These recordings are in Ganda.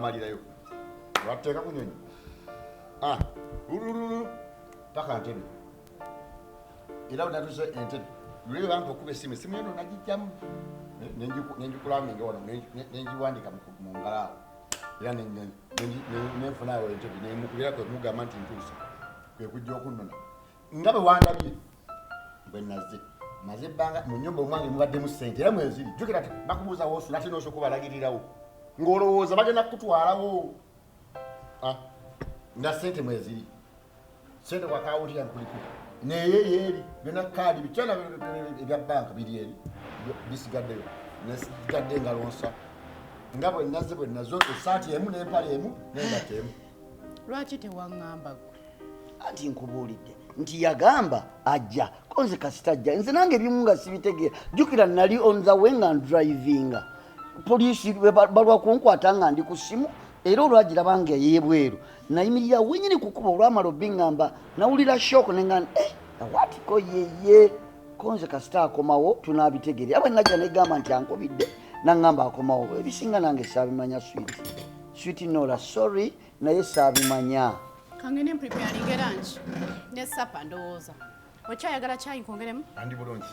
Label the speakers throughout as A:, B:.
A: wamalirayo wateeka kunyonyi paka ntebe era unatuse entebe lule bantu okuba esimu yeno nagijjamu nenjikulaminga wano nenjiwandika mu ngalawo era nenfunayo entebe nemukulirako mugamba nti ntuuse kwe kujja okunnona nga bwe wandabye bwe nazze maze ebbanga mu nnyumba omwange mubaddemu ssente era mweziri jjukira bakubuuza woosula ate noosoka obalagirirawo ng'olowooza bagenda kukutwalawo nga ssente mweziri ssente kwa kaawunti yankuliku naye yeeri byonna kaadi bikyona ebya banka biri eri bisigaddeyo nesigadde nga lonsa nga bwe nazze bwe nazo essaati emu n'empale emu n'engato emu.
B: Lwaki tewaŋŋamba gwe?
C: Anti nkubuulidde nti yagamba ajja konze kasita ajja nze nange ebimu nga sibitegeera jjukira nali on the way nga drivinga poliisi balwa kunkwata nga ndi ku ssimu era olwagira bange yeebweru nayimirira wenyini kukuba olwamala obiŋŋamba nawulira shock nenga awatiko yeye konze kasita akomawo tunaabitegeera abwe najja negamba nti ankobidde naŋŋamba akomawo ebisinga nange saabimanya switi nola sorry naye saabimanya.
B: Kangene preparing lunch. Ne supper ndowooza. Okyayagala chai nkongeremu?
A: Andi bulungi.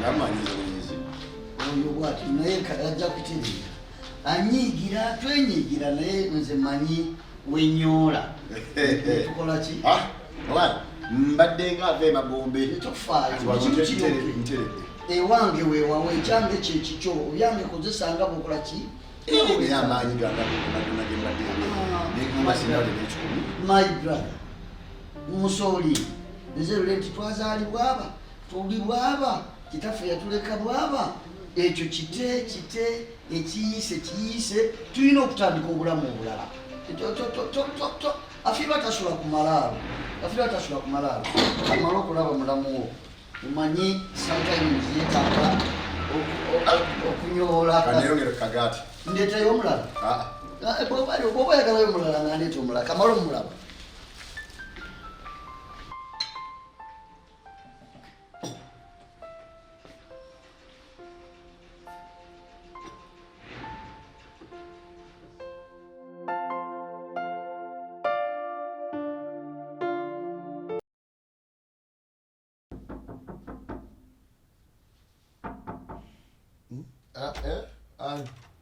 A: Namanyi zonyezi.
C: Oyo bwati naye ajja kutegeera. Anyigira twenyigira naye nze manyi wenyoola. Tukola ki?
A: Oba mbadde nga ave magombe.
C: Tofaayo. Ewange weewawe ekyange kyekikyo obyange kozesanga bukola ki?
A: Amaanyi ganagenbadde nekumasinale nekikulu.
C: My brother musooli nze lenti twazaalibwa aba tuli bwaba kitaffe yatuleka bwaba ekyo kite ekiyise tulina okutandika obulamu obulala afiirwa tasula ku malaalo amala okulaba mulamu wo omanyi sometimes yeetaaga okunyoola
A: kaneyongere kagaati
C: ndeetayo omulala bw'oba oyagalayo omulala nga ndeeta omulala kamala omulaba.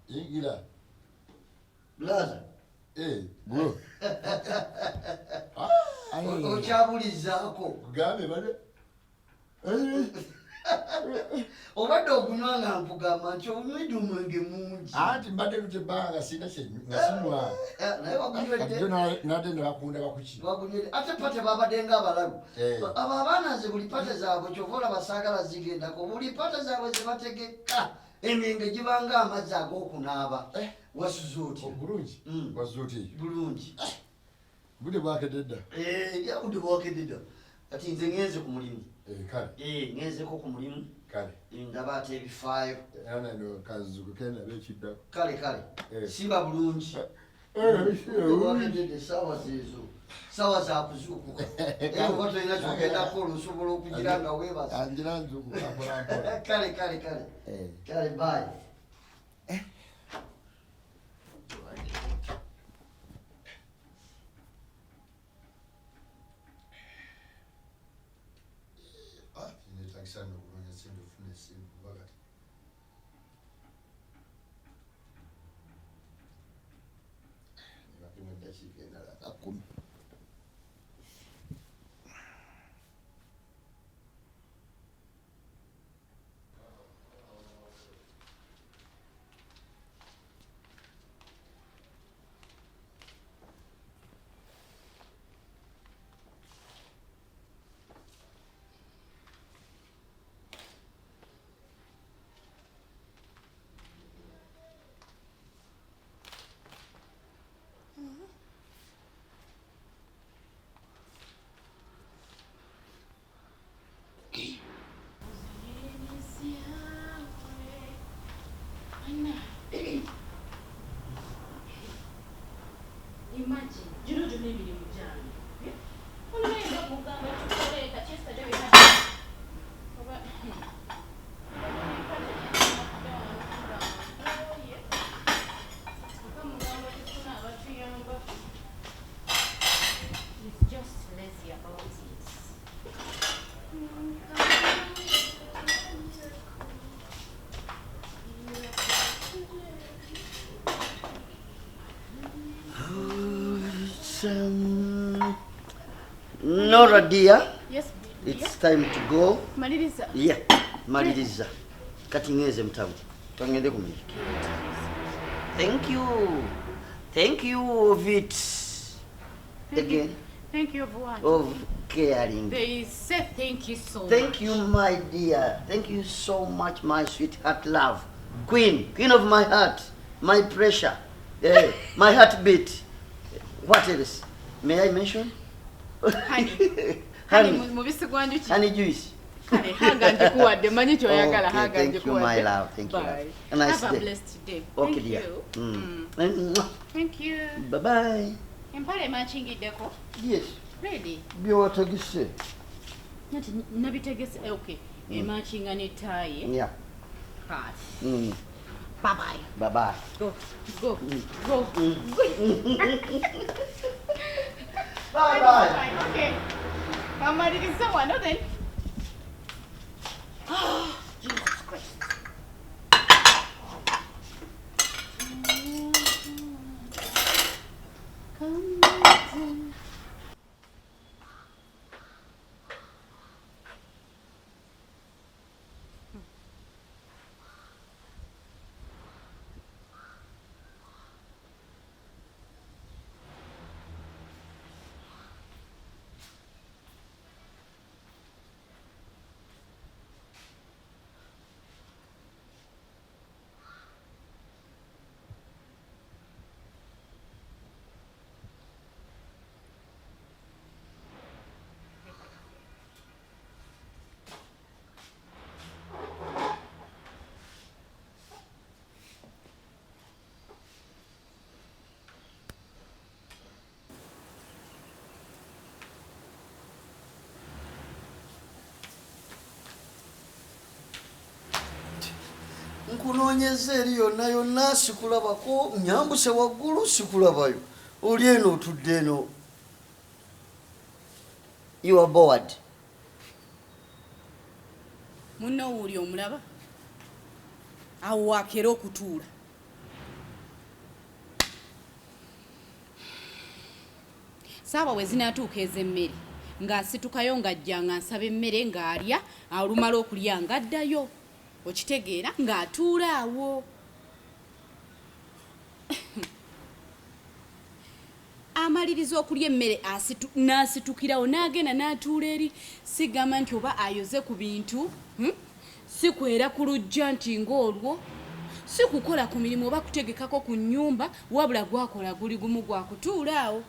A: Ingira.
C: Blaza.
A: Bro.
C: Okyabulizaako.
A: Gambe bade.
C: Obadde okunywa nga nkugamba nti onywedde omwenge mungi.
A: Anti mbadde lutebbanga sina kyenyu nga sinywa.
C: Naye wagunywedde.
A: Nade ne bakunda bakuki.
C: Wagunywedde ate pate babadde nga abalalu. Abo abaana nze buli pate zaabwe kyova olaba saagala zigendako buli pate zaabwe ze bategeka. Emenge gibanga amazzi ag'okunaaba. Wasuze otya?
A: Bulungi. Wasuze otya?
C: Bulungi.
A: Budde bwakedde dda.
C: Ya budde bwakedde dda. Kati nze ngenze ku mulimu.
A: Kale.
C: Ngenzeko ku mulimu.
A: Kale.
C: Ndaba ate ebifaayo.
A: Ana ndo kazuku kenda bekiddako.
C: Kale. Simba bulungi. Bwakedde dda essaawa zeezo. Sawa za kuzukuka. Oba tolina kyogendako olusobola okugira nga weebaza.
A: Angira nzukuka mpolampola.
C: Kale. Kale bye.
A: Netagisana okunonya sente ofuna esimu bakati. Nibapima eddakiika endala nga 10.
B: Imagine, jiro mimi ni mjane. Unaenda kugamba tukole kachesta dewe. Baba.
C: Nora dear,
B: Yes.
C: it's time to go.
B: Maliriza.
C: Yeah, maliriza. Kati ngeze mtamu. Twangende ku miliki. Thank you of it. Again.
B: Thank you of what?
C: Of caring.
B: They say thank you so much.
C: Thank you, my dear. Thank you so much, my sweetheart love. Queen of my heart, my pressure, my heartbeat. What else? May I mention?
B: Honey.
C: Honey juice.
B: Kale haga ndikuwadde manyi kyoyagala haga
C: Thank you, my love. Thank you.
B: Bye.
C: A nice
B: Have
C: day.
B: a blessed day.
C: Okay,
B: Thank
C: dear.
B: you. Thank you.
C: Bye bye.
B: Empale machingiddeko.
C: Yes.
B: Ready?
C: Byewatagise.
B: Nati nabitegese. Okay. Emachinga ne tie.
C: Yeah.
B: Right.
C: Bye bye. Bye bye.
B: Go.
C: Bye bye.
B: Okay. Kamaliriza wano then. Jesus Christ. Come on.
C: Nkunoonyeza eri yonna sikulabako, nyambuse waggulu sikulabayo. Oli eno otudde eno. You are bored.
B: Munno owuli omulaba? Awo waakera okutuula. Saaba we zinaatuuka ez'emmere ng'asitukayo ng'ajja ng'asaba emmere ng'alya, alumala okulya ng'addayo. Okitegeera ng'atuula awo. Amaliriza okulya emmere n'asitukirawo n'agenda n'atuula eri. Sigamba nti oba ayoze ku bintu, si kwera ku lujja nti ng'olwo, si kukola ku mirimu oba kutegekako ku nnyumba, wabula gwakola guli gumu gwa kutuula awo.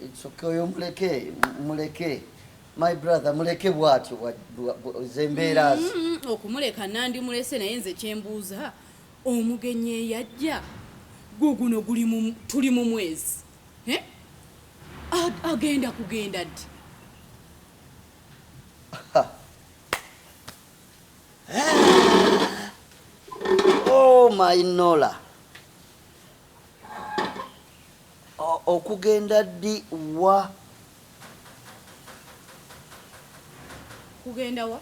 C: It's okay, oyo muleke. My brother, muleke bwatyo zembeera.
B: Okumuleka nandimulese naye nze kyembuuza, omugenyi eyajja guguno tuli mu mwezi, agenda kugenda ddi?
C: Oh my Nola. Okugenda ddi wa?
B: Kugenda wa?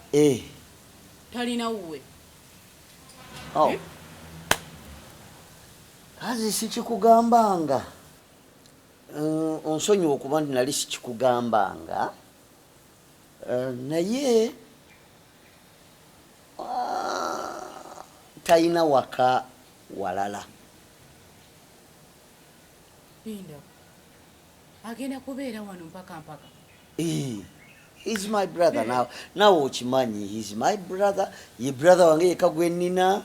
B: Talina wuwe.
C: Kazi sikikugambanga. Onsonyiwa okuba nti nali sikikugambanga. Naye talina waka walala.
B: Linda. Agenda kubeera wano mpaka.
C: He's my brother now. Now okimanyi, he's my brother. Ye brother wange yeka gwe nnina.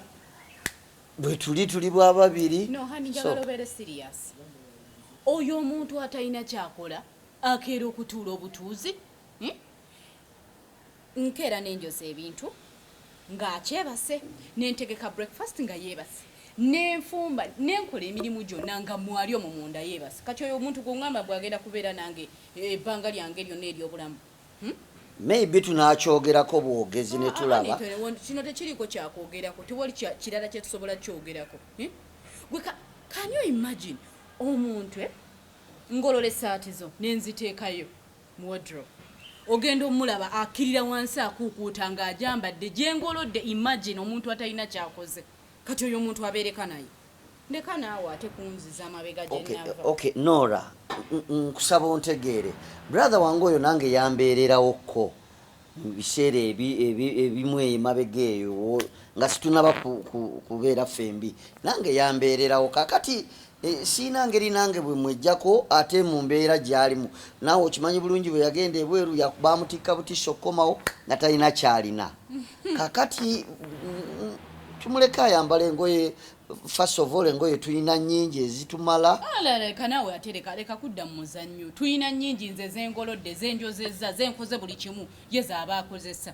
C: Bwe tuli bwababiri.
B: No, honey, njagala obeere serious. Oyo omuntu atalina kyakola akeera okutuula obutuuzi. Nkeera n'enjoza ebintu ng'akyebase, n'entegeka breakfast nga yeebase, n'enfumba n'enkola emirimu gyonna nga mwali omwo munda yeebase. Kati oyo omuntu gw'oŋŋamba bw'agenda kubeera nange ebbanga lyange lyonna ery'obulamu.
C: Maybe tunakyogerako bwogezi ne tulaba.
B: Kino tekiriko kyakwogerako, tewali kirala kye tusobola kyogerako. Can you imagine omuntu ngolola essaati zo n'enziteekayo mu wardrobe, ogenda omulaba akirira wansi akuukuuta ng'ajambadde gye ngolodde. Imagine omuntu atalina kyakoze. Kati oyo omuntu abeereka naye. ndeka naawe ate kunziza amabega gyenava.
C: Okay, Nora, nkusaba ontegeere brother wange oyo nange yambeererawo mu biseera ebimu emabega eyo nga situnaba kubeera fembi nange yambeererawo kakati siina ngeri nange bwe mwejjako ate mu mbeera gy'alimu naawe okimanyi bulungi bwe yagenda ebweru bamutikka butisho okkomawo nga talina kyalina kakati tumuleka ayambala engoye first of all engoye tulina nnyingi ezitumala
B: leka naawe ate leka kudda mu muzannyo tulina nnyingi nze zengolodde zenjozezza zenkoze buli kimu ye zaaba akozesa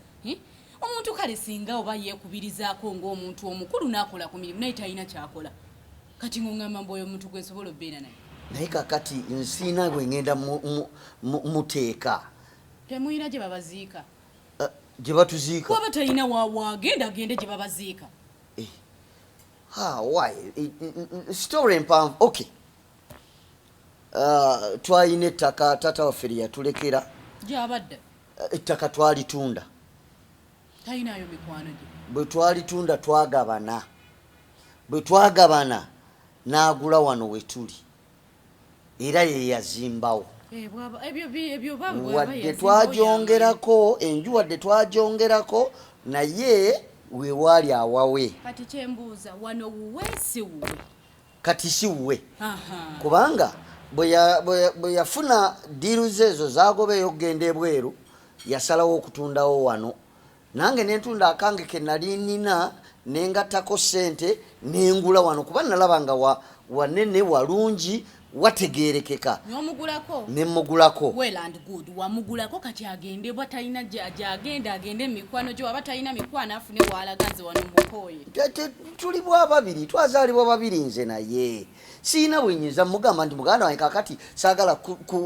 B: omuntu kale singa oba yeekubirizaako ng'omuntu omukulu n'akola ku mirimu naye talina kyakola kati ng'oŋŋamba mbu oyo omuntu gwesobola obbeera naye
C: kakati nsiina bwe ngenda muteeka
B: temuyina gye babaziika
C: gye batuziika
B: waba talina wagenda agende gye babaziika
C: why story mpanvu okay twalina ettaka taata waffe lye yatulekera
B: gyabadde
C: ettaka twalitunda
B: talinayo mikwano gye
C: bwe twalitunda twagabana bwe twagabana n'agula wano we tuli era ye yazimbawo wadde twagyongerako enju wadde twagyongerako naye we waali awawe
B: kati kyembuuza wano wuwe si wuwe
C: kati si wuwe kubanga bwe yafuna diiruze ezo zagobeeyo okugenda ebweru yasalawo okutundawo wano nange nentunda akange ke nali nina nengattako ssente nengula wano kuba nalaba nga wanene walungi wategeerekeka nemugulako
B: well and good wamugulako kati agende bwa talina gyagenda agende emikwano gye waba talina mikwano afune walaganze wano mukooye
C: tuli bwa babiri twazaalibwa babiri nze naye siina bwenyinza mugamba nti muganda wange kakati saagala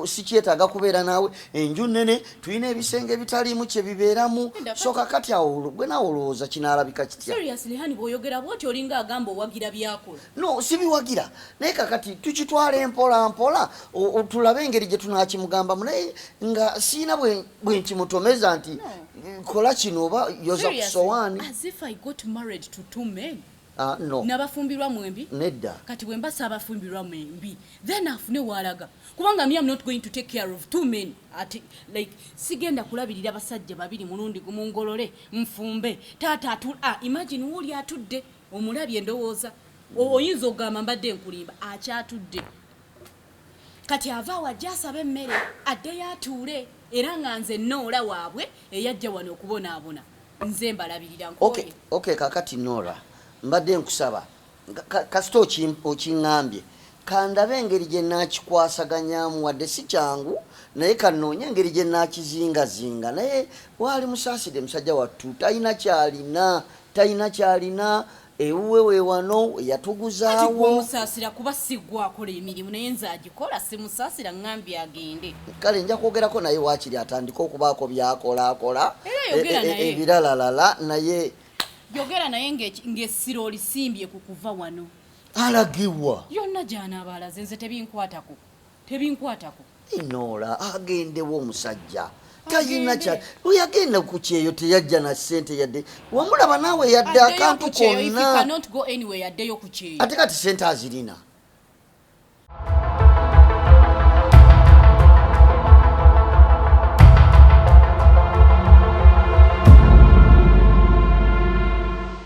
C: sikyetaaga kubeera naawe enju nene tulina ebisenge bitaliimu kye bibeeramu so kakati awo gwe naawe olowooza kinaalabika kitya
B: seriously hani bw'oyogera bwoti olinga agamba owagira byakola
C: no sibiwagira naye kakati tukitwala mpola mpola tulabe engeri gye tunaakimugambamu naye nga siina bwe nkimutomeza nti kola kino oba yoza ku sowaani
B: as if I got married to two men
C: no
B: nabafumbirwa mwembi
C: nedda
B: kati bwe mba saabafumbirwa mwembi then afune walaga kubanga me am not going to take care of two men at like sigenda kulabirira basajja babiri mulundi gumungolole mfumbe taata imagine wuli atudde omulabye endowooza oyinza okugamba mbadde nkulimba akyatudde kati ava wajja asaba emmere addeyo atuule era nga nze Noora waabwe eyajja wano okubonaabona nze mbalabirira nkooye
C: okay kakati Noora mbadde nkusaba kasita okiŋŋambye kandabe engeri gye naakikwasaganyamu wadde si kyangu naye kanoonya engeri gye naakizingazinga naye waali musaasire musajja wattu talina kyalina ewuwe weewano yatuguzaawo
B: musaasira kuba siggwakola emirimu naye nze agikola simusaasira ŋŋambye agende
C: kale nja kwogerako naye waakiri atandika okubaako byakolakola
B: naye
C: ebiralalala naye
B: yogera naye ng'essiro olisimbye ku kuva wano
C: alagibwa
B: yonna gy'anaaba alaze nze tebinkwatako
C: Noora agendewo omusajja tayina kya yagenda ku kyeyo teyajja na ssente yadde wamulaba naawe yadde akantu konna
B: ate kati ssente azirina